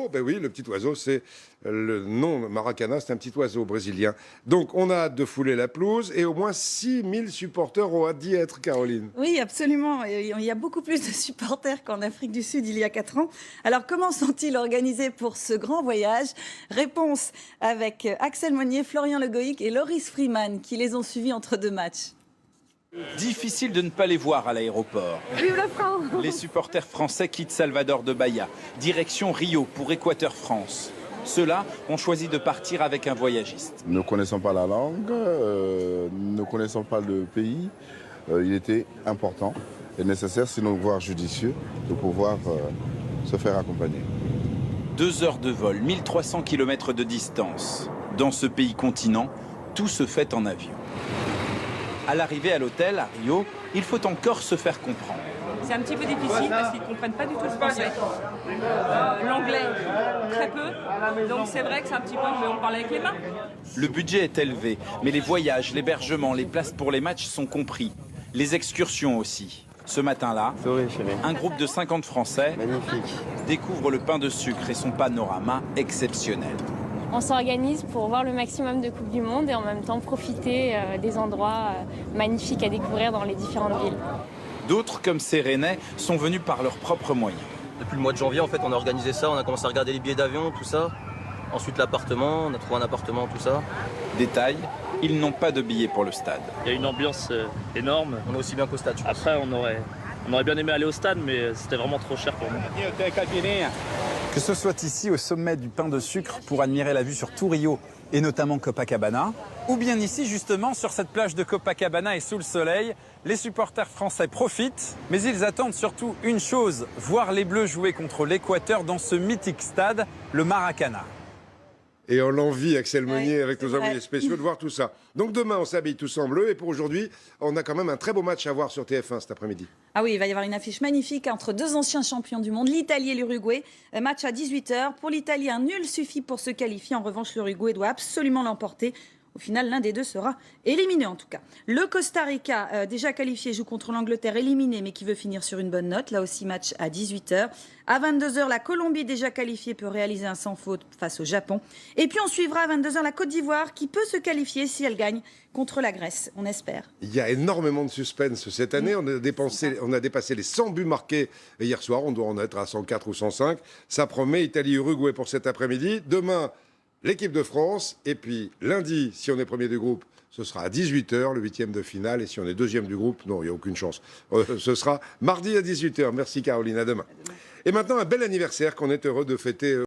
Oh, ben oui, le petit oiseau, c'est le nom Maracana, c'est un petit oiseau brésilien. Donc, on a hâte de fouler la pelouse et au moins 6000 supporters ont hâte d'y être, Caroline. Oui, absolument. Il y a beaucoup plus de supporters qu'en Afrique du Sud il y a 4 ans. Alors, comment sont-ils organisés pour ce grand voyage? Réponse avec Axel Monnier, Florian Le Goïc et Loris Freeman qui les ont suivis entre 2 matchs. Difficile de ne pas les voir à l'aéroport. Vive la France! Les supporters français quittent Salvador de Bahia, direction Rio pour Équateur France. Ceux-là ont choisi de partir avec un voyagiste. Ne connaissant pas la langue, ne connaissant pas le pays, il était important et nécessaire, sinon voire judicieux, de pouvoir se faire accompagner. 2 heures de vol, 1300 km de distance. Dans ce pays-continent, tout se fait en avion. À l'arrivée à l'hôtel, à Rio, il faut encore se faire comprendre. C'est un petit peu difficile parce qu'ils ne comprennent pas du tout le français. L'anglais, très peu. Donc c'est vrai que c'est un petit peu, mais on parle avec les mains. Le budget est élevé, mais les voyages, l'hébergement, les places pour les matchs sont compris. Les excursions aussi. Ce matin-là, un groupe de 50 Français découvre le pain de sucre et son panorama exceptionnel. On s'organise pour voir le maximum de Coupe du Monde et en même temps profiter des endroits magnifiques à découvrir dans les différentes villes. D'autres, comme ces Rennais, sont venus par leurs propres moyens. Depuis le mois de janvier, en fait, on a organisé ça, on a commencé à regarder les billets d'avion, tout ça. Ensuite, l'appartement, on a trouvé un appartement, tout ça. Détail, ils n'ont pas de billets pour le stade. Il y a une ambiance énorme. On est aussi bien qu'au stade, je pense. Après, on aurait bien aimé aller au stade, mais c'était vraiment trop cher pour nous. Que ce soit ici au sommet du pain de sucre pour admirer la vue sur tout Rio et notamment Copacabana, ou bien ici justement sur cette plage de Copacabana et sous le soleil, les supporters français profitent, mais ils attendent surtout une chose, voir les Bleus jouer contre l'Équateur dans ce mythique stade, le Maracana. Et on l'envie, Axel Monnier, Ouais, avec c'est nos vrai. envoyés spéciaux, de voir tout ça. Donc demain, on s'habille tous en bleu. Et pour aujourd'hui, on a quand même un très beau match à voir sur TF1 cet après-midi. Ah oui, il va y avoir une affiche magnifique entre 2 anciens champions du monde, l'Italie et l'Uruguay. Un match à 18h. Pour l'Italie, un nul suffit pour se qualifier. En revanche, l'Uruguay doit absolument l'emporter. Au final, l'un des deux sera éliminé en tout cas. Le Costa Rica, déjà qualifié, joue contre l'Angleterre, éliminé, mais qui veut finir sur une bonne note. Là aussi, match à 18h. À 22h, la Colombie, déjà qualifiée, peut réaliser un sans faute face au Japon. Et puis on suivra à 22h la Côte d'Ivoire, qui peut se qualifier si elle gagne contre la Grèce. On espère. Il y a énormément de suspense cette année. On a dépassé les 100 buts marqués hier soir. On doit en être à 104 ou 105. Ça promet Italie-Uruguay pour cet après-midi. Demain, l'équipe de France. Et puis lundi, si on est premier du groupe, ce sera à 18h, le 8e de finale. Et si on est deuxième du groupe, non, il n'y a aucune chance. Ce sera mardi à 18h. Merci Caroline, à demain. Et maintenant, un bel anniversaire qu'on est heureux de fêter.